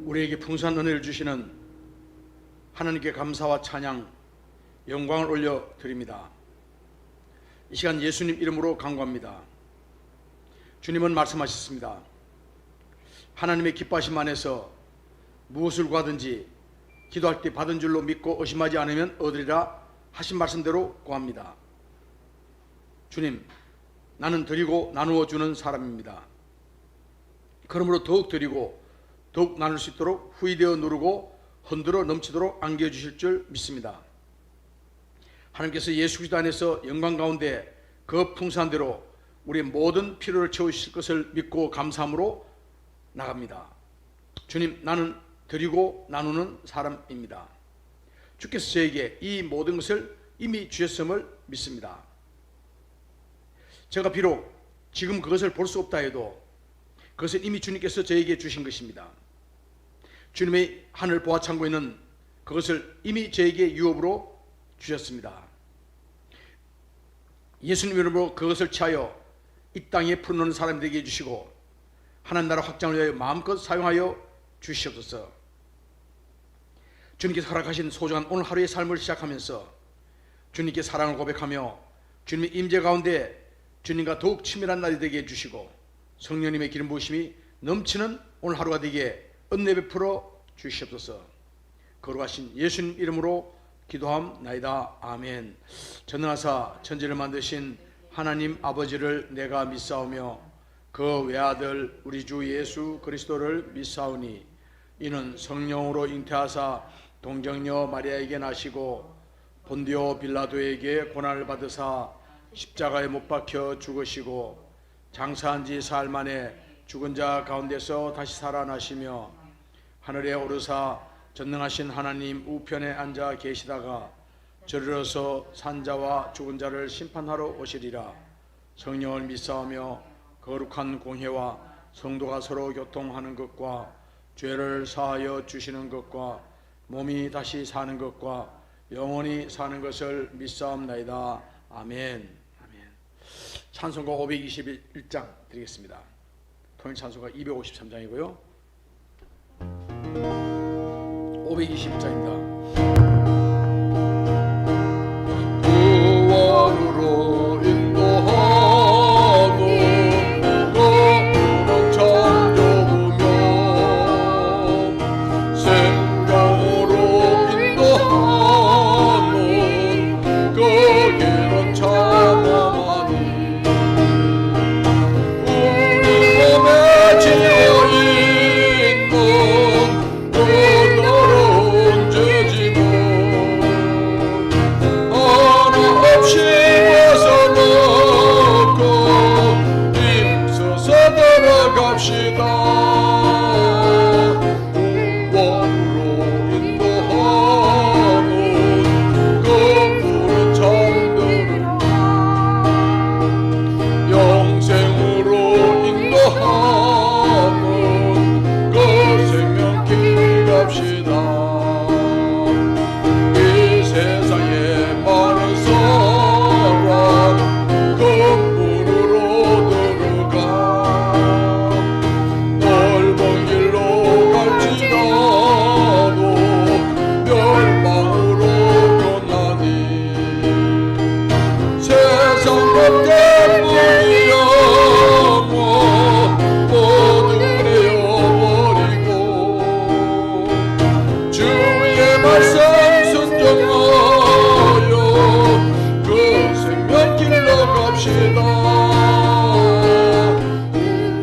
우리에게 풍성한 은혜를 주시는 하나님께 감사와 찬양, 영광을 올려 드립니다. 이 시간 예수님 이름으로 간구합니다. 주님은 말씀하셨습니다. 하나님의 기뻐하심 안에서 무엇을 구하든지 기도할 때 받은 줄로 믿고 의심하지 않으면 얻으리라 하신 말씀대로 구합니다. 주님, 나는 드리고 나누어 주는 사람입니다. 그러므로 더욱 드리고 더욱 나눌 수 있도록 후이되어 누르고 흔들어 넘치도록 안겨주실 줄 믿습니다. 하나님께서 예수 그리스도 안에서 영광 가운데 그 풍성한 대로 우리의 모든 필요를 채우실 것을 믿고 감사함으로 나갑니다. 주님, 나는 드리고 나누는 사람입니다. 주께서 저에게 이 모든 것을 이미 주셨음을 믿습니다. 제가 비록 지금 그것을 볼 수 없다 해도 그것은 이미 주님께서 저에게 주신 것입니다. 주님의 하늘 보화 창고에는 그것을 이미 저에게 유업으로 주셨습니다. 예수님 이름으로 그것을 취하여 이 땅에 풀어놓는 사람들에게 주시고 하나님 나라 확장을 위하여 마음껏 사용하여 주시옵소서. 주님께서 허락하신 소중한 오늘 하루의 삶을 시작하면서 주님께 사랑을 고백하며 주님의 임재 가운데 주님과 더욱 친밀한 날이 되게 해주시고 성령님의 기름 부으심이 넘치는 오늘 하루가 되게 은혜 베풀어 주시옵소서. 거룩하신 예수님 이름으로 기도함나이다. 아멘. 전능하사 천지를 만드신 하나님 아버지를 내가 믿사오며 그 외아들 우리 주 예수 그리스도를 믿사오니 이는 성령으로 잉태하사 동정녀 마리아에게 나시고 본디오 빌라도에게 고난을 받으사 십자가에 못 박혀 죽으시고 장사한 지 사흘 만에 죽은 자 가운데서 다시 살아나시며 하늘에 오르사 전능하신 하나님 우편에 앉아 계시다가 저리로서 산자와 죽은 자를 심판하러 오시리라. 성령을 믿사오며 거룩한 공회와 성도가 서로 교통하는 것과 죄를 사하여 주시는 것과 몸이 다시 사는 것과 영원히 사는 것을 믿사옵나이다. 아멘. 아멘. 찬송가 521장 드리겠습니다. 통일 찬송가 253장이고요 521장입니다 구원으로 인도하는 거룩한 창조며 생명으로 인도하는 그 길은 참험하니 우리 몸에 지어있는 그 더러운 죄지고 하나 없이 벗어놓고 힘써서 들어갑시다. 구원으로 인도하는 그 푸른 창들을 영생으로 인도하는 그 생명길 갑시다. 이 세상에 많은 사람 그 문으로 들어가 넓은 길로 갈지라도 멸망으로 변하니 세상 법대 뿐이야 모두 내어버리고 주의 말씀 순종하여 그 생명길로 갑시다.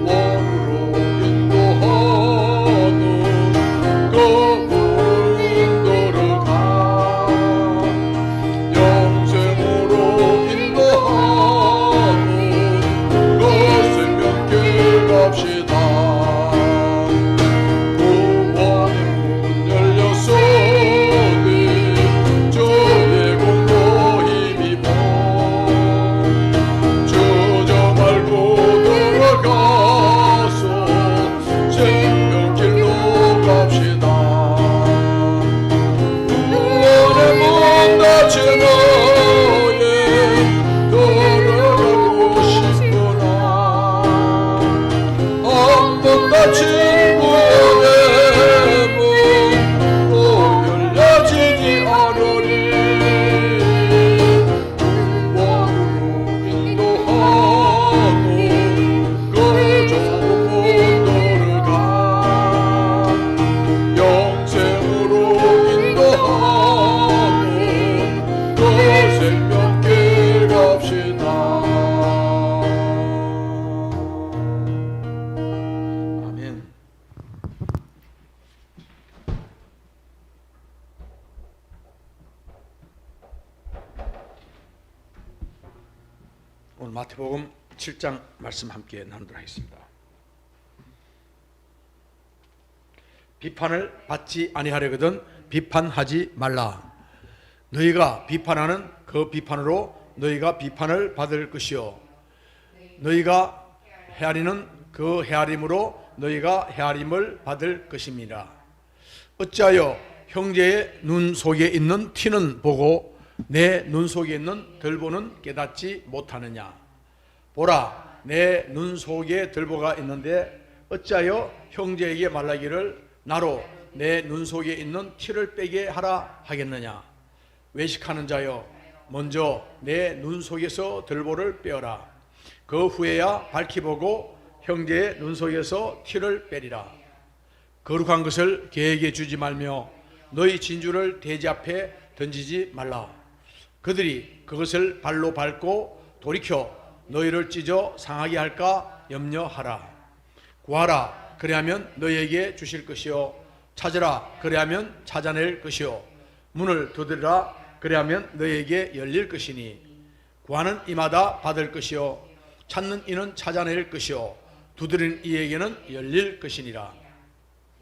구원으로 인도하는 그 푸른 들어가 영생으로 인도하는 그 생명길 갑시다. 구원의 문 열렸으니 주의 공로 힘입어 주저 말고 들어가서 생명길로 갑시다. 구원의 문 닫힌 너에 들어가고 싶구나. 한 번 닫힌 구원의 마태복음 7장 말씀 함께 나누도록 하겠습니다. 비판을 받지 아니하려거든 비판하지 말라. 너희가 비판하는 그 비판으로 너희가 비판을 받을 것이요 너희가 헤아리는 그 헤아림으로 너희가 헤아림을 받을 것입니다. 어찌하여 형제의 눈 속에 있는 티는 보고 내 눈 속에 있는 들보는 깨닫지 못하느냐. 보라, 내 눈 속에 들보가 있는데 어찌하여 형제에게 말하기를 나로 내 눈 속에 있는 티를 빼게 하라 하겠느냐. 외식하는 자여, 먼저 내 눈 속에서 들보를 빼어라. 그 후에야 밝히 보고 형제의 눈 속에서 티를 빼리라. 거룩한 것을 개에게 주지 말며 너희 진주를 돼지 앞에 던지지 말라. 그들이 그것을 발로 밟고 돌이켜 너희를 찢어 상하게 할까 염려하라. 구하라, 그리하면 너희에게 주실 것이요 찾으라, 그리하면 찾아낼 것이요 문을 두드리라, 그리하면 너희에게 열릴 것이니 구하는 이마다 받을 것이요 찾는 이는 찾아낼 것이요 두드리는 이에게는 열릴 것이니라.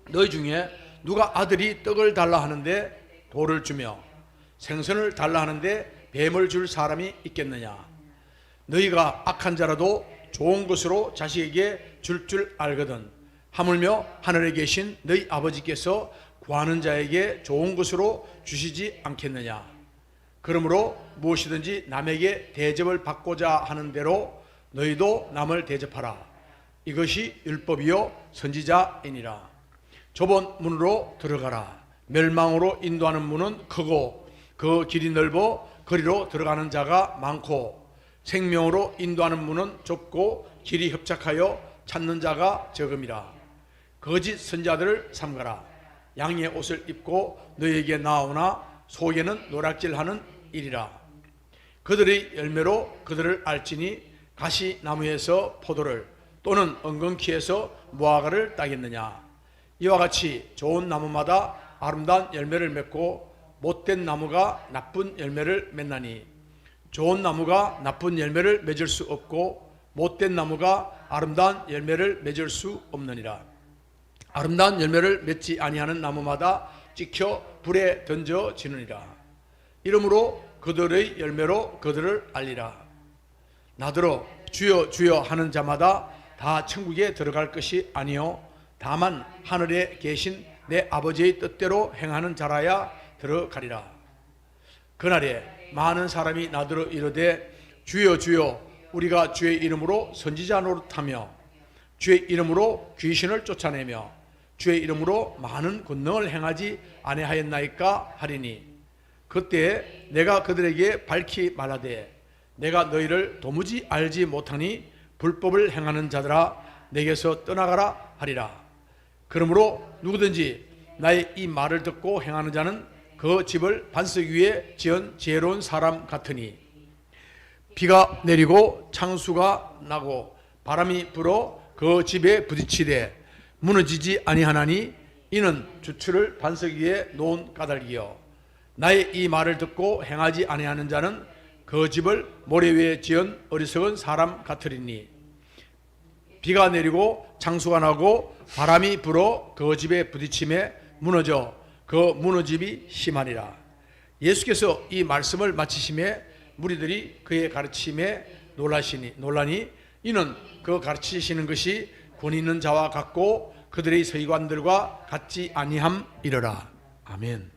너희 중에 누가 아들이 떡을 달라 하는데 돌을 주며 생선을 달라 하는데 뱀을 줄 사람이 있겠느냐. 너희가 악한 자라도 좋은 것으로 자식에게 줄 알거든 하물며 하늘에 계신 너희 아버지께서 구하는 자에게 좋은 것으로 주시지 않겠느냐. 그러므로 무엇이든지 남에게 대접을 받고자 하는 대로 너희도 남을 대접하라. 이것이 율법이요 선지자이니라. 좁은 문으로 들어가라. 멸망으로 인도하는 문은 크고 그 길이 넓어 거리로 들어가는 자가 많고 생명으로 인도하는 문은 좁고 길이 협착하여 찾는 자가 적음이라. 거짓 선자들을 삼가라. 양의 옷을 입고 너희에게 나오나 속에는 노략질하는 일이라. 그들의 열매로 그들을 알지니 가시나무에서 포도를 또는 엉겅퀴에서 무화과를 따겠느냐. 이와 같이 좋은 나무마다 아름다운 열매를 맺고 못된 나무가 나쁜 열매를 맺나니 좋은 나무가 나쁜 열매를 맺을 수 없고 못된 나무가 아름다운 열매를 맺을 수 없느니라. 아름다운 열매를 맺지 아니하는 나무마다 찍혀 불에 던져지느니라. 이러므로 그들의 열매로 그들을 알리라. 나더러 주여 주여 하는 자마다 다 천국에 들어갈 것이 아니요 다만 하늘에 계신 내 아버지의 뜻대로 행하는 자라야 들어가리라. 그날에 많은 사람이 나더러 이르되 주여 주여 우리가 주의 이름으로 선지자 노릇하며 주의 이름으로 귀신을 쫓아내며 주의 이름으로 많은 권능을 행하지 아니하였나이까 하리니 그때 내가 그들에게 밝히 말하되 내가 너희를 도무지 알지 못하니 불법을 행하는 자들아 내게서 떠나가라 하리라. 그러므로 누구든지 나의 이 말을 듣고 행하는 자는 그 집을 반석 위에 지은 지혜로운 사람 같으니 비가 내리고 창수가 나고 바람이 불어 그 집에 부딪히되 무너지지 아니하나니 이는 주추를 반석 위에 놓은 까닭이요 나의 이 말을 듣고 행하지 아니하는 자는 그 집을 모래 위에 지은 어리석은 사람 같으리니 비가 내리고 창수가 나고 바람이 불어 그 집에 부딪힘에 무너져 그 무너짐이 심하니라. 예수께서 이 말씀을 마치심에 무리들이 그의 가르침에 놀라니 이는 그 가르치시는 것이 권 있는 자와 같고 그들의 서기관들과 같지 아니함이러라. 아멘.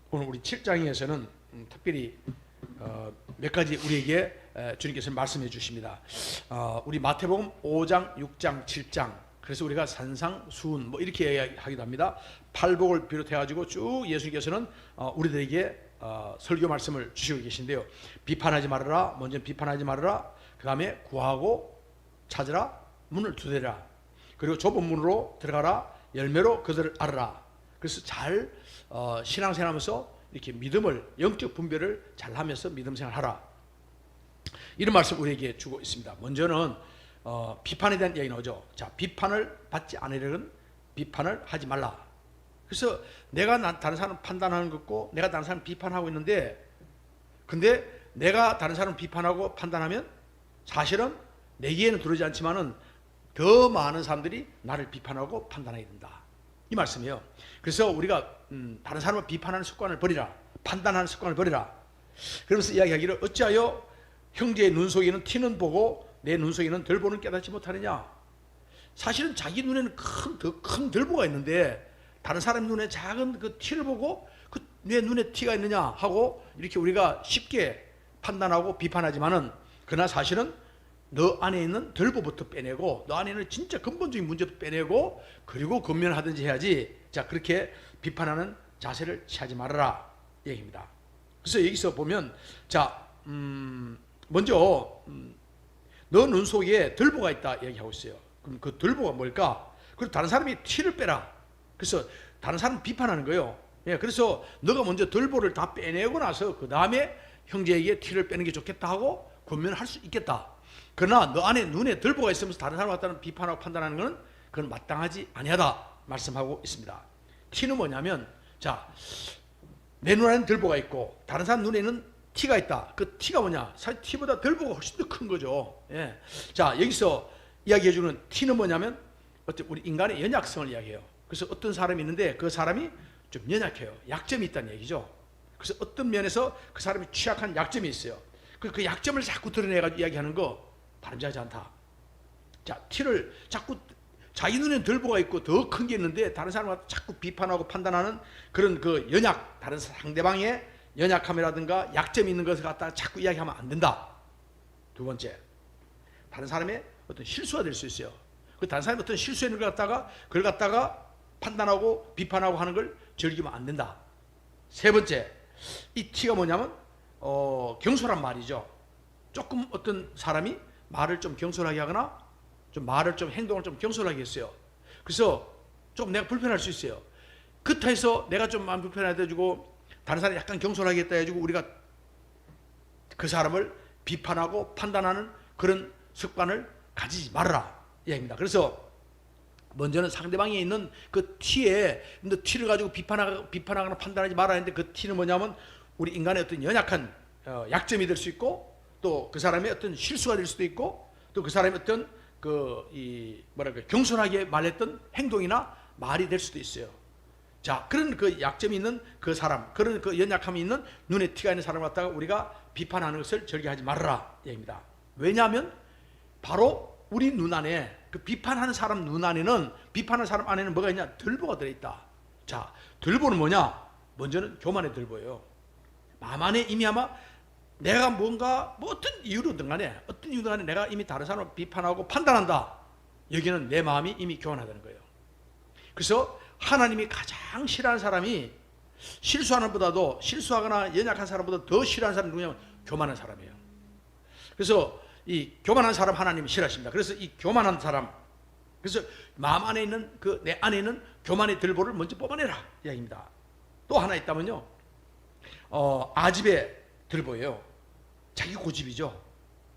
오늘 우리 7장에서는 특별히 몇 가지 우리에게 주님께서 말씀해 주십니다. 우리 마태복음 5장, 6장, 7장 그래서 우리가 산상수훈 뭐 이렇게 이야기하기도 합니다. 팔복을 비롯해 가지고 쭉 예수님께서는 우리들에게 설교 말씀을 주시고 계신데요. 비판하지 말아라. 먼저 비판하지 말아라. 그 다음에 구하고 찾으라. 문을 두드리라. 그리고 좁은 문으로 들어가라. 열매로 그들을 알아라. 그래서 잘 신앙생활하면서 이렇게 믿음을 영적 분별을 잘 하면서 믿음 생활하라. 이런 말씀 우리에게 주고 있습니다. 먼저는 비판에 대한 이야기 나오죠. 자, 비판을 받지 않으려는 비판을 하지 말라. 그래서 내가 다른 사람 판단하는 것 같고 내가 다른 사람 비판하고 있는데 근데 내가 다른 사람을 비판하고 판단하면 사실은 내게는 들어오지 않지만은 더 많은 사람들이 나를 비판하고 판단하게 된다. 이 말씀이에요. 그래서 우리가 다른 사람을 비판하는 습관을 버리라. 판단하는 습관을 버리라. 그러면서 이야기하기를 어찌하여 형제의 눈 속에는 티는 보고 내 눈 속에는 덜 보는 깨닫지 못하느냐. 사실은 자기 눈에는 더 큰 덜보가 있는데 다른 사람 눈에 작은 그 티를 보고 내 눈에 티가 있느냐 하고 이렇게 우리가 쉽게 판단하고 비판하지만은 그러나 사실은 너 안에 있는 덜보부터 빼내고 너 안에 있는 진짜 근본적인 문제부터 빼내고 그리고 근면하든지 해야지. 자, 그렇게 비판하는 자세를 취하지 말아라 얘기입니다. 그래서 여기서 보면 자 먼저 너 눈 속에 덜보가 있다 얘기하고 있어요. 그럼 그 덜보가 뭘까? 그리고 다른 사람이 티를 빼라. 그래서 다른 사람 비판하는 거예요. 예, 그래서 너가 먼저 덜보를 다 빼내고 나서 그 다음에 형제에게 티를 빼는 게 좋겠다 하고 권면할 수 있겠다. 그러나 너 안에 눈에 덜보가 있으면서 다른 사람 갖다는 비판하고 판단하는 것은 그건 마땅하지 아니하다 말씀하고 있습니다. 티는 뭐냐면 자, 내 눈에는 덜보가 있고 다른 사람 눈에는 티가 있다. 그 티가 뭐냐? 사실 티보다 덜보가 훨씬 더 큰 거죠. 예. 자, 여기서 이야기해주는 티는 뭐냐면 어떤 우리 인간의 연약성을 이야기해요. 그래서 어떤 사람이 있는데 그 사람이 좀 연약해요. 약점이 있다는 얘기죠. 그래서 어떤 면에서 그 사람이 취약한 약점이 있어요. 그 약점을 자꾸 드러내가지고 이야기하는 거 바람직하지 않다. 자, 티를 자꾸 자기 눈에는 덜보가 있고 더 큰 게 있는데 다른 사람을 자꾸 비판하고 판단하는 그런 그 연약, 다른 상대방의 연약함이라든가 약점이 있는 것을 갖다가 자꾸 이야기하면 안 된다. 두 번째, 다른 사람의 어떤 실수가 될 수 있어요. 그 다른 사람이 어떤 실수했는 걸 갖다가 그걸 갖다가 판단하고 비판하고 하는 걸 즐기면 안 된다. 세 번째, 이 티가 뭐냐면 경솔한 말이죠. 조금 어떤 사람이 말을 좀 경솔하게 하거나 좀 말을 좀 행동을 좀 경솔하게 했어요. 그래서 좀 내가 불편할 수 있어요. 그렇다 해서 내가 좀 마음 불편하게 해주고 다른 사람이 약간 경솔하게 했다 해주고 우리가 그 사람을 비판하고 판단하는 그런 습관을 가지지 말아라 이야기입니다. 그래서 먼저는 상대방에 있는 그 티에 티를 가지고 비판하거나 판단하지 말아야 하는데 그 티는 뭐냐면 우리 인간의 어떤 연약한 약점이 될 수 있고 또 그 사람의 어떤 실수가 될 수도 있고 또 그 사람의 어떤 경솔하게 말했던 행동이나 말이 될 수도 있어요. 자, 그런 그 약점이 있는 그 사람, 그런 그 연약함이 있는 눈에 티가 있는 사람을 갖다가 우리가 비판하는 것을 절개하지 말아라 얘기입니다. 왜냐하면 바로 우리 눈 안에 그 비판하는 사람 눈 안에는 비판하는 사람 안에는 뭐가 있냐? 덜보가 들어있다. 자, 덜보는 뭐냐? 먼저는 교만의 덜보예요. 마음 안에 이미 아마 내가 뭔가 어떤 이유로든 간에 내가 이미 다른 사람을 비판하고 판단한다. 여기는 내 마음이 이미 교만하다는 거예요. 그래서 하나님이 가장 싫어하는 사람이 실수하는 보다도 실수하거나 연약한 사람보다 더 싫어하는 사람이 누구냐면 교만한 사람이에요. 그래서 이 교만한 사람 하나님이 싫어하십니다. 그래서 이 교만한 사람, 그래서 마음 안에 있는 내 안에 있는 교만의 들보를 먼저 뽑아내라 이야기입니다. 또 하나 있다면요, 아집의 들보예요. 자기 고집이죠.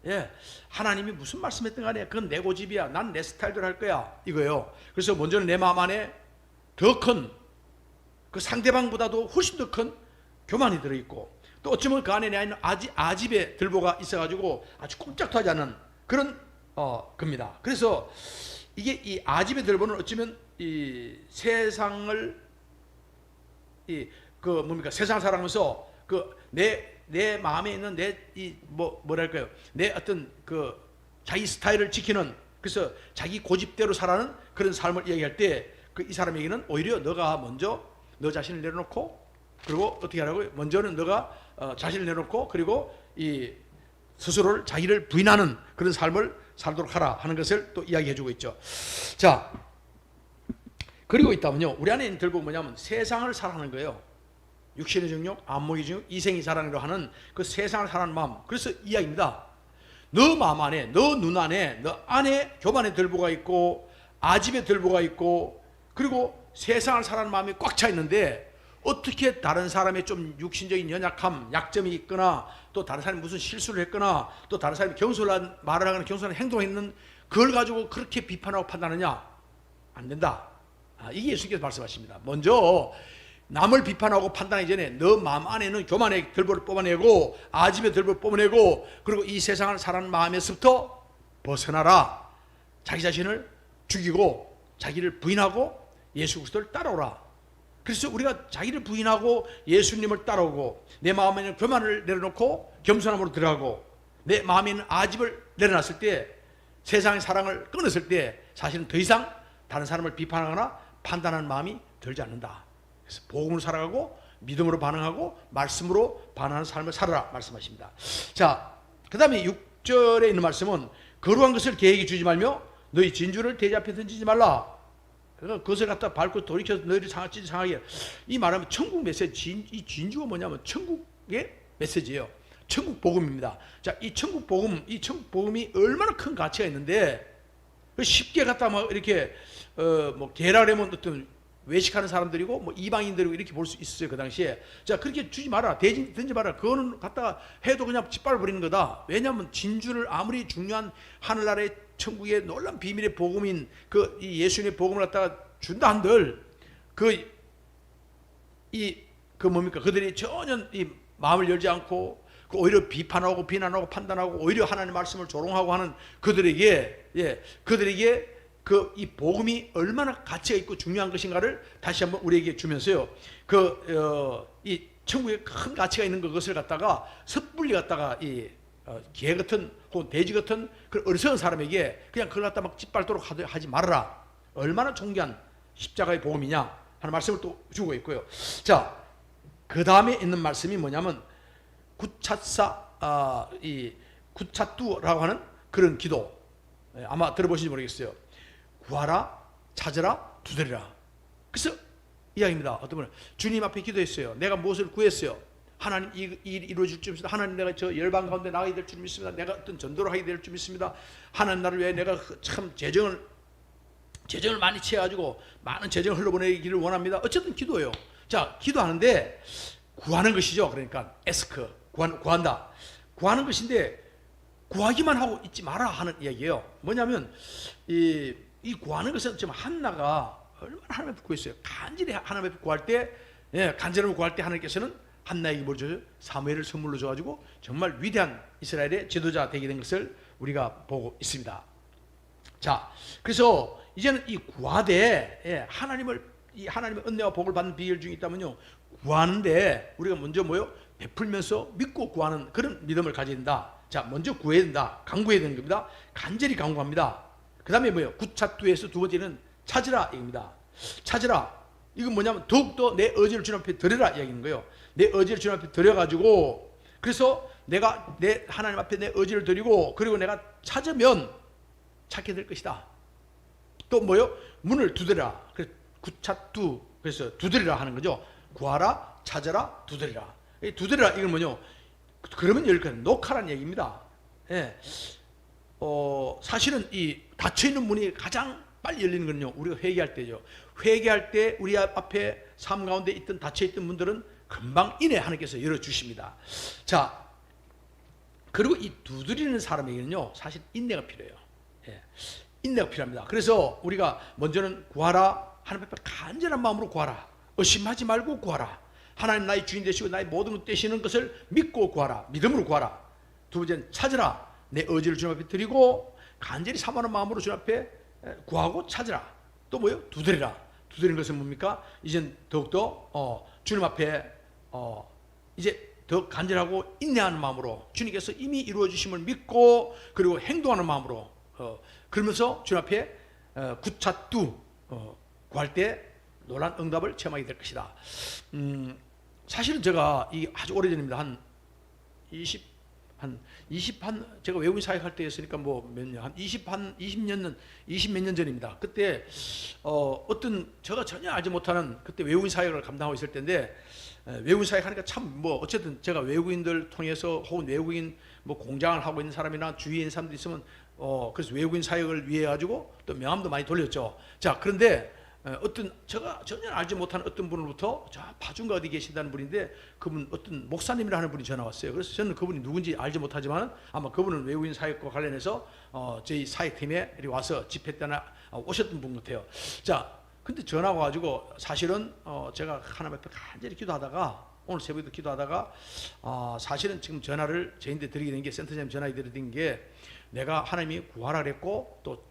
예, 하나님이 무슨 말씀했든 간에 그건 내 고집이야. 난 내 스타일대로 할 거야 이거예요. 그래서 먼저는 내 마음 안에 더 큰 그 상대방보다도 훨씬 더 큰 교만이 들어있고 또 어쩌면 그 안에 있는 아집의 들보가 있어가지고 아주 꼼짝도 하지 않는 그런 겁니다. 그래서 이게 이 아집의 들보는 어쩌면 이 세상을 세상을 살아가면서 내 마음에 있는 뭐랄까요, 내 어떤 자기 스타일을 지키는, 그래서 자기 고집대로 살아가는 그런 삶을 이야기할 때 이 사람에게는 오히려 너가 먼저 너 자신을 내려놓고, 그리고 어떻게 하라고요? 먼저는 너가 자신을 내놓고 그리고 이 스스로를 자기를 부인하는 그런 삶을 살도록 하라 하는 것을 또 이야기해주고 있죠. 자, 그리고 있다면요, 우리 안에 있는 들보 뭐냐면 세상을 사랑하는 거예요. 육신의 정욕, 안목의 정욕, 이생이 사랑으로 하는 그 세상을 사랑하는 마음. 그래서 이야기입니다. 너 마음 안에, 너 눈 안에, 너 안에 교만의 들보가 있고 아집의 들보가 있고 그리고 세상을 사랑하는 마음이 꽉 차 있는데 어떻게 다른 사람의 좀 육신적인 연약함, 약점이 있거나 또 다른 사람이 무슨 실수를 했거나 또 다른 사람이 경솔한 말을 하거나 경솔한 행동을 했는 그걸 가지고 그렇게 비판하고 판단하느냐? 안 된다. 이게 예수님께서 말씀하십니다. 먼저 남을 비판하고 판단하기 전에 너 마음 안에 있는 교만의 들보를 뽑아내고 아집의 들보를 뽑아내고 그리고 이 세상을 사랑하는 마음에서부터 벗어나라. 자기 자신을 죽이고 자기를 부인하고 예수 그리스도를 따라오라. 그래서 우리가 자기를 부인하고 예수님을 따라오고 내 마음에 있는 교만을 내려놓고 겸손함으로 들어가고 내 마음에 있는 아집을 내려놨을 때 세상의 사랑을 끊었을 때 사실은 더 이상 다른 사람을 비판하거나 판단하는 마음이 들지 않는다. 그래서 복음으로 살아가고 믿음으로 반응하고 말씀으로 반응하는 삶을 살아라 말씀하십니다. 자, 그 다음에 6절에 있는 말씀은 거룩한 것을 계획에 주지 말며 너희 진주를 돼지 앞에 던지지 말라. 그러니까 그것을 갖다 밟고 돌이켜서 너희를 상하게. 이 말하면 천국 메시지, 이 진주가 뭐냐면 천국의 메시지예요. 천국 복음입니다. 자, 이 천국 복음이 얼마나 큰 가치가 있는데 쉽게 갖다 막 이렇게 뭐 계라레몬 어떤 외식하는 사람들이고 뭐 이방인들이고 이렇게 볼 수 있었어요 그 당시에. 자, 그렇게 주지 마라, 대진 던지 마라. 그거는 갖다가 해도 그냥 짓밟아 버리는 거다. 왜냐하면 진주를 아무리 중요한 하늘나라의 천국의 놀라운 비밀의 복음인 그 이 예수님의 복음을 갖다가 준다 한들 뭡니까? 그들이 전혀 이 마음을 열지 않고 오히려 비판하고 비난하고 판단하고 오히려 하나님의 말씀을 조롱하고 하는 그들에게 이 복음이 얼마나 가치가 있고 중요한 것인가를 다시 한번 우리에게 주면서요. 이 천국에 큰 가치가 있는 그것을 갖다가 섣불리 갖다가 개 같은 혹은 돼지 같은 그 어리석은 사람에게 그냥 그걸 갖다 막 짓밟도록 하지 말아라. 얼마나 존귀한 십자가의 복음이냐 하는 말씀을 또 주고 있고요. 자, 그 다음에 있는 말씀이 뭐냐면 구차뚜라고 하는 그런 기도. 아마 들어보신지 모르겠어요. 구하라, 찾으라, 두드리라. 그래서 이야기입니다. 어떤 분은 주님 앞에 기도했어요. 내가 무엇을 구했어요. 하나님 이 일이 이루어질 줄 믿습니다. 하나님 내가 저 열방 가운데 나가게 될 줄 믿습니다. 내가 어떤 전도를 하게 될 줄 믿습니다. 하나님 나를 위해 내가 참 재정을 많이 취해가지고 많은 재정을 흘러보내기를 원합니다. 어쨌든 기도예요. 자, 기도하는데 구하는 것이죠. 그러니까 에스크, 구한다. 구하는 것인데 구하기만 하고 있지 마라 하는 이야기예요. 뭐냐면 이 구하는 것은 지금 한나가 얼마나 하나님 앞에 구했어요. 간절히 하나님 앞에 구할 때, 간절함을 구할 때 하나님께서는 한나에게 뭘 줘요? 사무엘을 선물로 줘가지고 정말 위대한 이스라엘의 지도자 되게 된 것을 우리가 보고 있습니다. 자, 그래서 이제는 이 구하되 하나님의 은혜와 복을 받는 비결 중에 있다면요, 구하는데 우리가 먼저 뭐요? 베풀면서 믿고 구하는 그런 믿음을 가져야 된다. 자, 먼저 구해야 된다. 간구해야 되는 겁니다. 간절히 간구합니다. 그 다음에 뭐예요? 구차뚜에서 두 번째는 찾으라 얘기입니다. 찾으라. 이건 뭐냐면 더욱더 내 의지를 주님 앞에 드려라 이야기인 거예요. 내 의지를 주님 앞에 드려가지고 그래서 내가 내 하나님 앞에 내 의지를 드리고 그리고 내가 찾으면 찾게 될 것이다. 또 뭐요? 문을 두드리라. 그래서 구차뚜, 그래서 두드리라 하는 거죠. 구하라, 찾아라, 두드리라. 이 두드리라 이건 뭐냐? 그러면 열까 녹화란 얘기입니다. 예. 사실은 이 닫혀 있는 문이 가장 빨리 열리는 건요, 우리가 회개할 때죠. 회개할 때 우리 앞에 삶 가운데 있던 닫혀 있던 문들은 금방 이내 하나님께서 열어 주십니다. 자, 그리고 이 두드리는 사람에게는요, 사실 인내가 필요해요. 예. 인내가 필요합니다. 그래서 우리가 먼저는 구하라, 하나님 앞에 간절한 마음으로 구하라. 의심하지 말고 구하라. 하나님 나의 주인 되시고 나의 모든 것 되시는 것을 믿고 구하라. 믿음으로 구하라. 두 번째는 찾으라. 내 의지를 주님 앞에 드리고 간절히 사모하는 마음으로 주님 앞에 구하고 찾으라. 또 뭐예요? 두드리라. 두드리는 것은 뭡니까? 이젠 더욱더 주님 앞에 이제 더 간절하고 인내하는 마음으로 주님께서 이미 이루어 주심을 믿고 그리고 행동하는 마음으로 그러면서 주님 앞에 구차뚜 구할 때 놀란 응답을 체험하게 될 것이다. 사실은 제가 이 아주 오래전입니다. 한 20 제가 외국인 사역할 때 했으니까 뭐 몇 년, 한 20 몇 년 전입니다. 그때 어떤 제가 전혀 알지 못하는 그때 외국인 사역을 감당하고 있을 때인데 외국인 사역하니까 참 뭐 어쨌든 제가 외국인들 통해서 혹은 외국인 뭐 공장을 하고 있는 사람이나 주위에 있는 사람들이 있으면 그래서 외국인 사역을 위해 가지고 또 명함도 많이 돌렸죠. 자, 그런데 어떤 제가 전혀 알지 못하는 어떤 분으로부터 저 파주가 어디 계신다는 분인데 그분 어떤 목사님이라 하는 분이 전화 왔어요. 그래서 저는 그분이 누군지 알지 못하지만 아마 그분은 외국인 사역과 관련해서 저희 사역팀에 와서 집회 때나 오셨던 분 같아요. 자, 근데 전화가 와가지고 사실은 제가 하나님 앞에 간절히 기도하다가 오늘 새벽에도 기도하다가 사실은 지금 전화를 저희한테 드리게 된 게 센터장님 전화 드리게 게 내가 하나님이 구하라 그랬고 또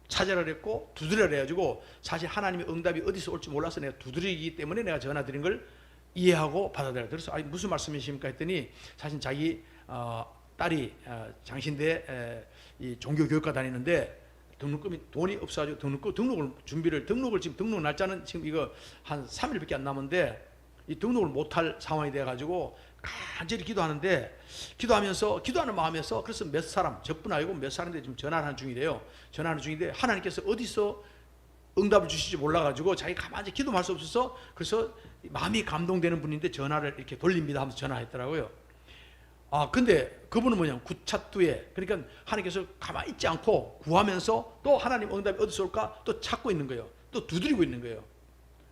찾으라 그랬고 두드리라 그래가지고 사실 하나님의 응답이 어디서 올지 몰라서 내가 두드리기 때문에 내가 전화 드린 걸 이해하고 받아들여요. 그래서 무슨 말씀이십니까 했더니 사실 자기 딸이 장신대 이 종교교육과 다니는데 등록금이 돈이 없어가지고 등록을 지금 등록 날짜는 지금 이거 한 3일밖에 안 남았는데 이 등록을 못할 상황이 돼가지고 간절히 기도하면서 기도하는 마음에서 그래서 몇 사람 저뿐 아니고 몇 사람들이 지금 전화하는 중이래요. 전화하는 중인데 하나님께서 어디서 응답을 주실지 몰라가지고 자기 가만히 기도할 수 없어서 그래서 마음이 감동되는 분인데 전화를 이렇게 돌립니다 하면서 전화했더라고요. 근데 그분은 뭐냐면 구차투에 그러니까 하나님께서 가만히 있지 않고 구하면서 또 하나님 응답이 어디서 올까 또 찾고 있는 거예요. 또 두드리고 있는 거예요.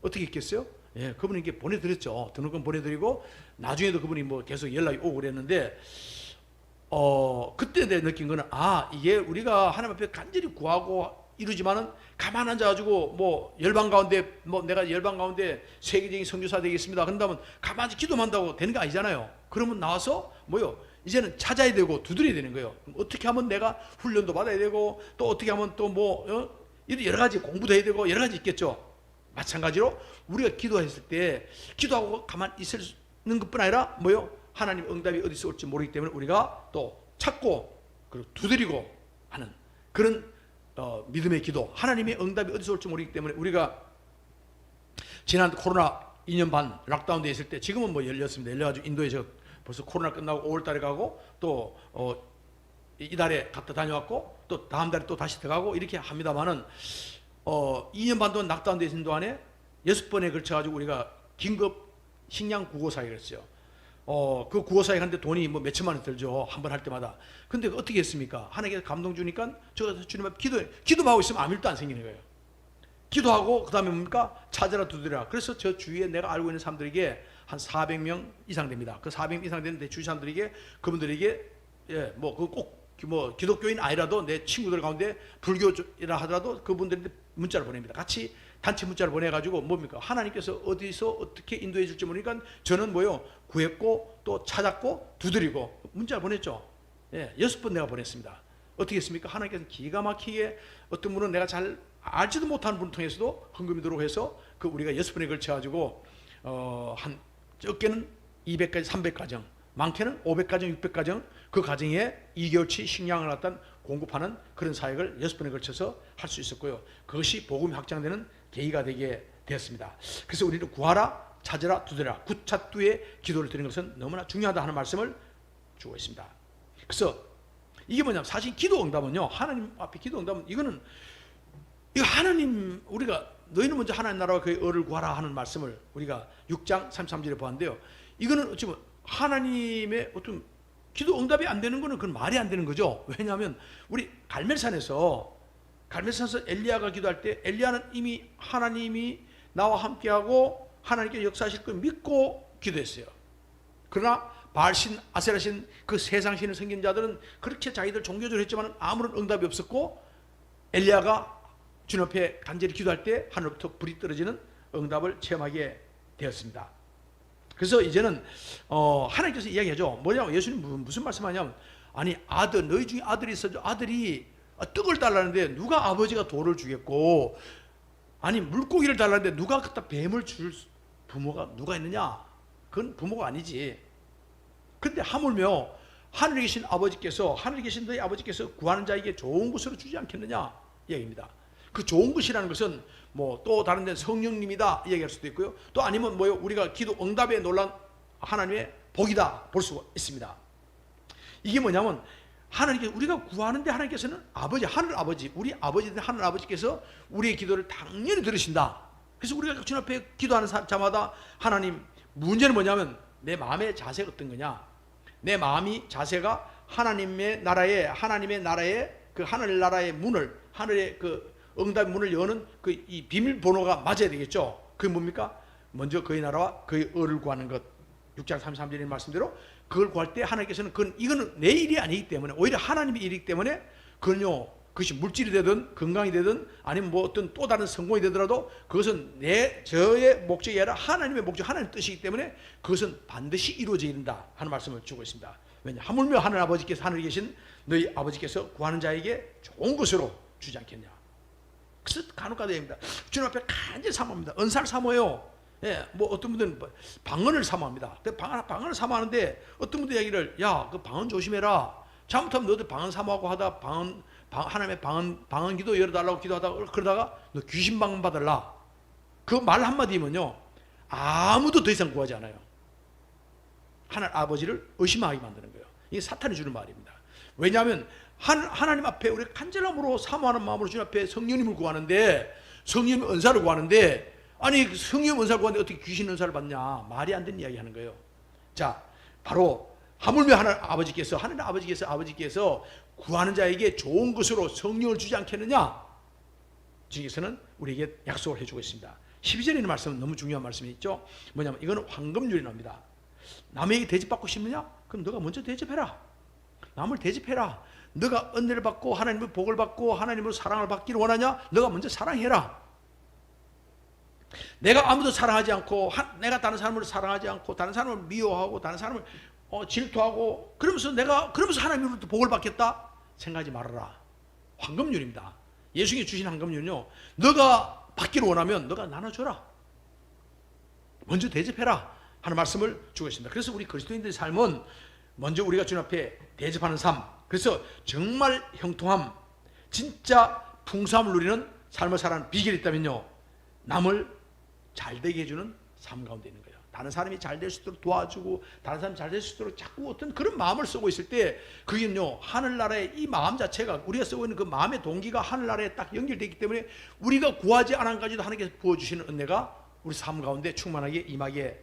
어떻게 있겠어요? 예, 그분이 이게 보내드렸죠. 등록금 보내드리고 나중에도 그분이 뭐 계속 연락이 오고 그랬는데 그때 내가 느낀 거는 이게 우리가 하나님 앞에 간절히 구하고 이루지만은 가만 앉아가지고 뭐 열방 가운데 내가 열방 가운데 세계적인 선교사 되겠습니다. 그런다면 가만히 기도만 한다고 되는 게 아니잖아요. 그러면 나와서 이제는 찾아야 되고 두드려야 되는 거예요. 어떻게 하면 내가 훈련도 받아야 되고 또 어떻게 하면 또 여러 가지 공부도 해야 되고 여러 가지 있겠죠. 마찬가지로 우리가 기도했을 때 기도하고 가만히 있는 것뿐 아니라 하나님 응답이 어디서 올지 모르기 때문에 우리가 또 찾고 그리고 두드리고 하는 그런 믿음의 기도, 하나님의 응답이 어디서 올지 모르기 때문에 우리가 지난 코로나 2년 반 락다운 돼 있을 때 지금은 열렸습니다. 열려가지고 인도에 벌써 코로나 끝나고 5월 달에 가고 또 이달에 갔다 다녀왔고 또 다음 달에 또 다시 들어가고 이렇게 합니다만은 2년 반 동안 락다운 돼 있는 동안에 6번에 걸쳐가지고 우리가 긴급 식량 구호사역을 했어요. 그 구호사역 하는데 돈이 몇천만 원 들죠. 한 번 할 때마다. 근데 어떻게 했습니까? 하나님께서 감동 주니까 제가 주님 앞에 기도하고 있으면 아무 일도 안 생기는 거예요. 기도하고 그 다음에 뭡니까? 찾으라 두드리라. 그래서 저 주위에 내가 알고 있는 사람들에게 한 400명 이상 됩니다. 그 400명 이상 되는 내 주위 사람들에게 그분들에게 기독교인 아니라도 내 친구들 가운데 불교이라 하더라도 그분들한테 문자를 보냅니다. 같이 단체 문자를 보내가지고 뭡니까? 하나님께서 어디서 어떻게 인도해 줄지 모르니까 저는 구했고 또 찾았고 두드리고 문자를 보냈죠. 6번 내가 보냈습니다. 어떻게 했습니까? 하나님께서 기가 막히게 어떤 분은 내가 잘 알지도 못하는 분을 통해서도 헌금이 들어오고 해서 우리가 6번에 걸쳐가지고 한 적게는 200가정, 300가정, 많게는 500가정, 600가정 그 가정에 2개월치 식량을 갖다 공급하는 그런 사역을 6번에 걸쳐서 할 수 있었고요. 그것이 복음이 확장되는 계기가 되게 되었습니다. 그래서 우리는 구하라, 찾으라, 두드리라, 구차투의 기도를 드리는 것은 너무나 중요하다 하는 말씀을 주고 있습니다. 그래서 이게 뭐냐면 사실 기도 응답은요, 하나님 앞에 기도 응답은 이거 하나님 우리가 너희는 먼저 하나님 나라와 그의 의를 구하라 하는 말씀을 우리가 6장 33절에 보았는데요. 이거는 어찌 보면 하나님의 어떤 기도 응답이 안 되는 거는 그건 말이 안 되는 거죠. 왜냐하면 우리 갈멜산에서 엘리야가 기도할 때 엘리야는 이미 하나님이 나와 함께하고 하나님께 역사하실 걸 믿고 기도했어요. 그러나 바알신, 아세라신 그 세상신을 섬긴 자들은 그렇게 자기들 종교적으로 했지만 아무런 응답이 없었고 엘리야가 주님 앞에 간절히 기도할 때 하늘부터 불이 떨어지는 응답을 체험하게 되었습니다. 그래서 이제는 하나님께서 이야기하죠. 뭐냐면 예수님 무슨 말씀하냐면 너희 중에 아들이 있어도 아들이 떡을 달라는데 누가 아버지가 돌을 주겠고 물고기를 달라는데 누가 그따 뱀을 줄 부모가 누가 있느냐? 그건 부모가 아니지. 근데 하물며 하늘에 계신 너희 아버지께서 구하는 자에게 좋은 것으로 주지 않겠느냐? 이야기입니다. 그 좋은 것이라는 것은 또 다른 데는 성령님이다 이야기할 수도 있고요. 또 아니면 우리가 기도 응답에 놀란 하나님의 복이다 볼 수 있습니다. 이게 뭐냐면 우리가 구하는데 하나님께서는 하늘 아버지, 우리 아버지인 하늘 아버지께서 우리의 기도를 당연히 들으신다. 그래서 우리가 주님 앞에 기도하는 자마다 하나님, 문제는 뭐냐면 내 마음의 자세가 어떤 거냐? 내 마음이 자세가 하나님의 나라의 그 하늘나라의 문을, 하늘의 그 응답 문을 여는 이 비밀번호가 맞아야 되겠죠. 그게 뭡니까? 먼저 그의 나라와 그의 의를 구하는 것. 6장 33절의 말씀대로 그걸 구할 때 하나님께서는 이거는 내 일이 아니기 때문에 오히려 하나님의 일이기 때문에 그건요 그것이 물질이 되든 건강이 되든 아니면 뭐 어떤 또 다른 성공이 되더라도 그것은 저의 목적이 아니라 하나님의 목적, 하나님의 뜻이기 때문에 그것은 반드시 이루어져야 된다 하는 말씀을 주고 있습니다. 왜냐? 하물며 하늘 아버지께서 하늘에 계신 너희 아버지께서 구하는 자에게 좋은 것으로 주지 않겠냐. 그래서 간혹가다입니다. 주님 앞에 간절히 사모합니다. 은사를 사모해요. 예, 뭐 어떤 분들은 방언을 사모합니다. 방언을 사모하는데 어떤 분들 얘기를 야, 그 방언 조심해라. 잘못하면 너도 방언 사모하고 하다 하나님의 방언 기도 열어달라고 기도하다가 그러다가 너 귀신 방언 받을라. 그 말 한마디면요 아무도 더 이상 구하지 않아요. 하나님 아버지를 의심하게 만드는 거예요. 이게 사탄이 주는 말입니다. 왜냐하면 하나님 앞에 우리 간절함으로 사모하는 마음으로 주님 앞에 성령님을 구하는데 성령 은사를 구하는데 아니 성령 은사를 구하는데 어떻게 귀신 은사를 받냐. 말이 안 되는 이야기 하는 거예요. 자, 바로 하물며 하나님 아버지께서 구하는 자에게 좋은 것으로 성령을 주지 않겠느냐. 주께서는 우리에게 약속을 해주고 있습니다. 12절에 있는 말씀은 너무 중요한 말씀이 있죠. 뭐냐면 이거는 황금률이 나옵니다. 남에게 대접받고 싶느냐? 그럼 너가 먼저 대접해라. 남을 대접해라. 너가 은혜를 받고 하나님의 복을 받고 하나님으로 사랑을 받기를 원하냐? 너가 먼저 사랑해라. 내가 아무도 사랑하지 않고 내가 다른 사람을 사랑하지 않고 다른 사람을 미워하고 다른 사람을 질투하고 그러면서 하나님으로부터 복을 받겠다? 생각하지 말아라. 황금률입니다. 예수님이 주신 황금률은요, 너가 받기를 원하면 너가 나눠줘라. 먼저 대접해라 하는 말씀을 주고 있습니다. 그래서 우리 그리스도인들의 삶은 먼저 우리가 주님 앞에 대접하는 삶, 그래서 정말 형통함, 진짜 풍성함을 누리는 삶을 살아가는 비결이 있다면요, 남을 잘되게 해주는 삶 가운데 있는 거예요. 다른 사람이 잘 될 수 있도록 도와주고 다른 사람이 잘 될 수 있도록 자꾸 어떤 그런 마음을 쓰고 있을 때 그게요 하늘나라의 이 마음 자체가 우리가 쓰고 있는 그 마음의 동기가 하늘나라에 딱 연결되어 있기 때문에 우리가 구하지 않은까지도 하나님께서 부어주시는 은혜가 우리 삶 가운데 충만하게 임하게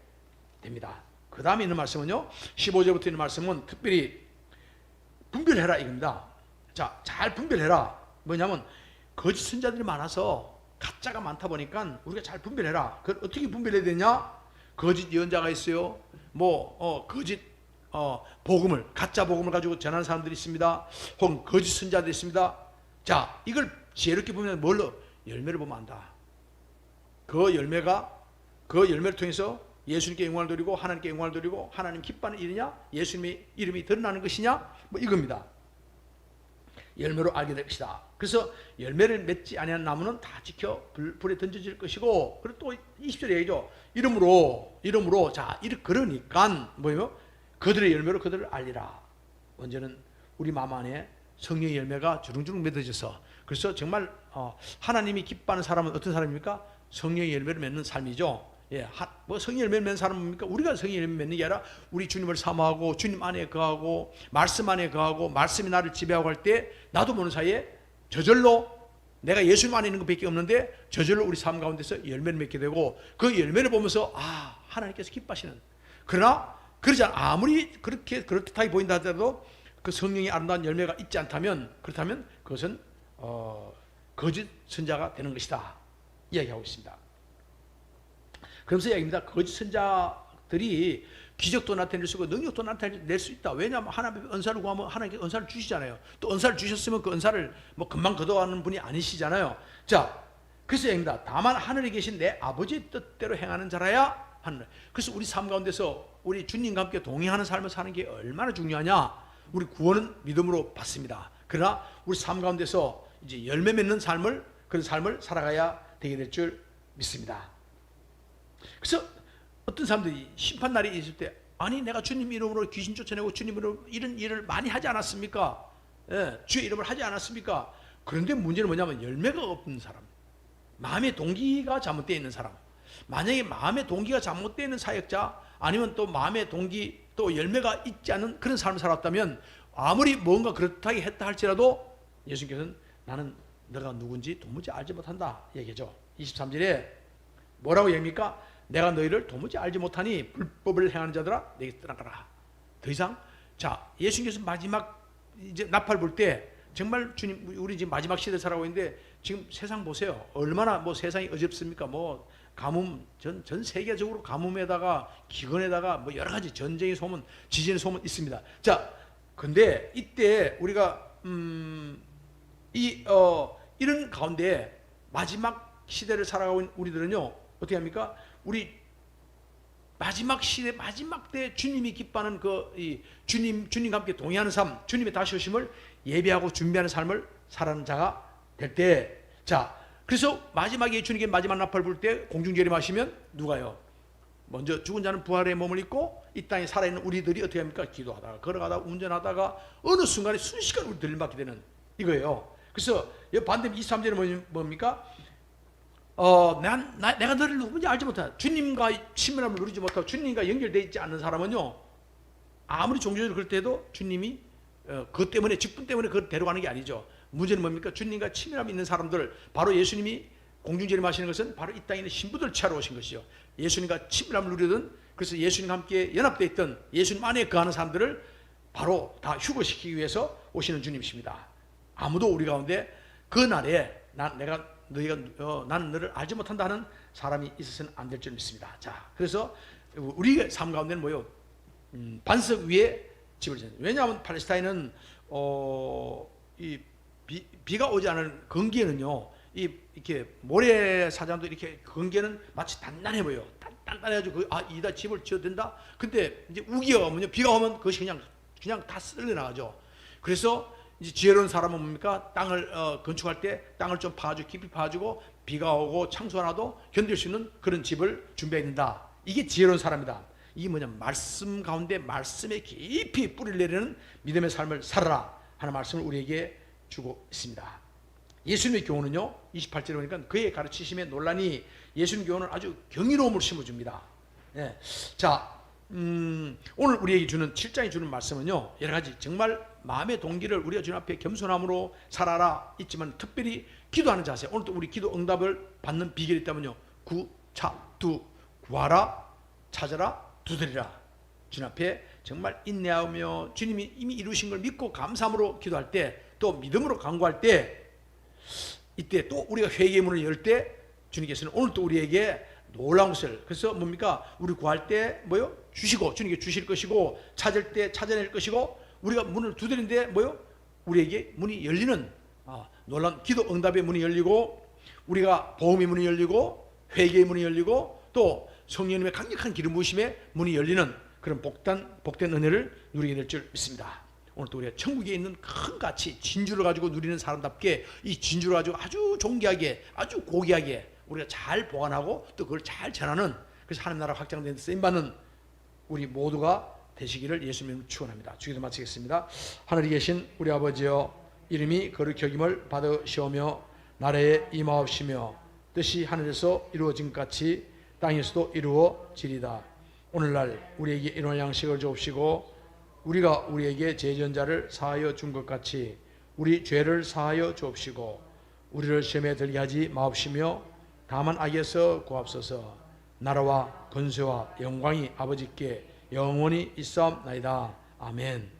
됩니다. 그 다음에 있는 말씀은요 15절부터 있는 말씀은 특별히 분별해라 이겁니다. 자, 잘 분별해라. 뭐냐면 거짓 선자들이 많아서 가짜가 많다 보니까 우리가 잘 분별해라. 그걸 어떻게 분별해야 되냐? 거짓 예언자가 있어요. 거짓 복음을, 가짜 복음을 가지고 전하는 사람들이 있습니다. 혹은 거짓 선자들이 있습니다. 자, 이걸 지혜롭게 보면 뭘로? 열매를 보면 안다. 그 열매를 통해서 예수님께 영광을 돌리고 하나님께 영광을 돌리고 하나님 기뻐하는 일이냐? 예수님의 이름이 드러나는 것이냐? 뭐 이겁니다. 열매로 알게 될 것이다. 그래서 열매를 맺지 아니한 나무는 다 지켜 불에 던져질 것이고, 그리고 또 20절에 얘기죠. 이름으로 자, 그러니까 뭐예요? 그들의 열매로 그들을 알리라. 먼저는 우리 마음 안에 성령의 열매가 주렁주렁 맺어져서, 그래서 정말 하나님이 기뻐하는 사람은 어떤 사람입니까? 성령의 열매를 맺는 삶이죠. 예, 성령 열매를 맺는 사람은 뭡니까? 우리가 성령 열매 맺는 게 아니라 우리 주님을 사모하고 주님 안에 거하고 말씀 안에 거하고 말씀이 나를 지배하고 할 때 나도 모르는 사이에 저절로 내가 예수님 안에 있는 것밖에 없는데 저절로 우리 삶 가운데서 열매를 맺게 되고, 그 열매를 보면서 하나님께서 기뻐하시는, 그러나 그러지 않아 아무리 그렇게 보인다 하더라도 그 성령의 아름다운 열매가 있지 않다면, 그렇다면 그것은 거짓 선자가 되는 것이다 이야기하고 있습니다. 그러면서 이야기입니다. 거짓 선자들이 기적도 나타낼 수 있고 능력도 나타낼 수 있다. 왜냐하면 하나님의 은사를 구하면 하나님께 은사를 주시잖아요. 또 은사를 주셨으면 그 은사를 금방 거둬가는 분이 아니시잖아요. 자, 그래서 이야기입니다. 다만 하늘에 계신 내 아버지의 뜻대로 행하는 자라야 하는. 그래서 우리 삶 가운데서 우리 주님과 함께 동행하는 삶을 사는 게 얼마나 중요하냐. 우리 구원은 믿음으로 받습니다. 그러나 우리 삶 가운데서 이제 열매 맺는 그런 삶을 살아가야 되게 될 줄 믿습니다. 그래서 어떤 사람들이 심판날이 있을 때, 아니 내가 주님 이름으로 귀신 쫓아내고 주님 이름으로 이런 일을 많이 하지 않았습니까? 예, 주의 이름을 하지 않았습니까? 그런데 문제는 뭐냐면 열매가 없는 사람, 마음의 동기가 잘못되어 있는 사람. 만약에 마음의 동기가 잘못되어 있는 사역자, 아니면 또 마음의 동기 또 열매가 있지 않은 그런 삶을 살았다면 아무리 뭔가 그렇다게 했다 할지라도 예수님께서는 나는 너가 누군지 도무지 알지 못한다 얘기죠. 23절에 뭐라고 얘기합니까? 내가 너희를 도무지 알지 못하니 불법을 행하는 자들아 내게 떠나가라. 더 이상, 자, 예수님께서 마지막 이제 나팔 불 때 정말 주님, 우리 지금 마지막 시대 살아가고 있는데 지금 세상 보세요. 얼마나 세상이 어렵습니까? 가뭄, 전 세계적으로 가뭄에다가 기근에다가 여러 가지 전쟁의 소문, 지진의 소문 있습니다. 자, 근데 이때 우리가 이런 가운데 마지막 시대를 살아가고 있는 우리들은요, 어떻게 합니까? 우리 마지막 시대, 마지막 때 주님이 기뻐하는 주님과 함께 동의하는 삶, 주님의 다시 오심을 예배하고 준비하는 삶을 살아가는 자가 될 때, 자, 그래서 마지막에 주님께 마지막 나팔 불 때 공중재림하시면 누가요? 먼저 죽은 자는 부활의 몸을 입고 이 땅에 살아있는 우리들이 어떻게 합니까? 기도하다가, 걸어가다가, 운전하다가 어느 순간에 순식간에 우리 들림받게 되는 이거예요. 그래서 반대 23절은 뭡니까? 내가 너를 누군지 알지 못하다. 주님과 친밀함을 누리지 못하고 주님과 연결되어 있지 않는 사람은요, 아무리 종교적으로 그럴 때도 주님이 그것 때문에, 직분 때문에 그걸 데려가는 게 아니죠. 문제는 뭡니까? 주님과 친밀함이 있는 사람들, 바로 예수님이 공중재림하시는 것은 바로 이 땅에 있는 신부들 취하러 오신 것이요, 예수님과 친밀함을 누리던, 그래서 예수님과 함께 연합되어 있던 예수님 안에 거하는 사람들을 바로 다 휴거시키기 위해서 오시는 주님이십니다. 아무도 우리 가운데 그 날에 나는 너를 알지 못한다 하는 사람이 있어서는 안 될 줄 믿습니다. 자, 그래서 우리의 삶 가운데는 뭐요? 반석 위에 집을 짓는. 왜냐하면 팔레스타인은 비가 오지 않은 건기에는요, 이렇게 모래사장도 이렇게 건기에는 마치 단단해 보여. 단단해가지고 이다 집을 지어도 된다. 근데 이제 우기가 오면요, 비가 오면 그것이 그냥 다 쓸려 나가죠. 그래서 이제 지혜로운 사람은 뭡니까? 땅을 건축할 때 땅을 좀 파주고 깊이 파주고 비가 오고 창수가 나도 견딜 수 있는 그런 집을 준비해야 된다. 이게 지혜로운 사람이다. 이게 뭐냐? 말씀 가운데 말씀에 깊이 뿌리를 내리는 믿음의 삶을 살아라 하는 말씀을 우리에게 주고 있습니다. 예수님의 교훈은요, 28절에 보니까 그의 가르치심에 논란이, 예수님 교훈은 아주 경이로움을 심어줍니다. 예. 자, 오늘 우리에게 주는 7장이 주는 말씀은요, 여러 가지 정말 마음의 동기를 우리가 주님 앞에 겸손함으로 살아라 있지만, 특별히 기도하는 자세, 오늘도 우리 기도 응답을 받는 비결이 있다면요, 구하라, 찾아라, 두드리라. 주님 앞에 정말 인내하며 주님이 이미 이루신 걸 믿고 감사함으로 기도할 때, 또 믿음으로 간구할 때, 이때 또 우리가 회개의 문을 열 때 주님께서는 오늘 또 우리에게 놀라운 것을, 그래서 뭡니까? 우리 구할 때 뭐요? 주시고, 주님께 주실 것이고, 찾을 때 찾아낼 것이고, 우리가 문을 두드리는데 뭐요? 우리에게 문이 열리는, 놀라운 기도 응답의 문이 열리고, 우리가 보험의 문이 열리고, 회개의 문이 열리고, 또 성령님의 강력한 기름 부으심의 문이 열리는 그런 복된 은혜를 누리게 될 줄 믿습니다. 오늘 또 우리가 천국에 있는 큰 가치, 진주를 가지고 누리는 사람답게 이 진주를 가지고 아주 존귀하게, 아주 고귀하게 우리가 잘 보관하고 또 그걸 잘 전하는, 그래서 하나님 나라 확장되는 데 쓰임받는 우리 모두가 되시기를 예수님으로 축원합니다. 주기도 마치겠습니다. 하늘에 계신 우리 아버지여, 이름이 거룩히 여김을 받으시오며 나라에 임하옵시며 뜻이 하늘에서 이루어진 것 같이 땅에서도 이루어지리다. 오늘날 우리에게 일용할 양식을 주옵시고, 우리가 우리에게 죄전자를 사하여 준 것 같이 우리 죄를 사하여 주옵시고, 우리를 시험에 들게 하지 마옵시며 다만 악에서 구하옵소서. 나라와 권세와 영광이 아버지께 영원히 있사옵나이다. 아멘.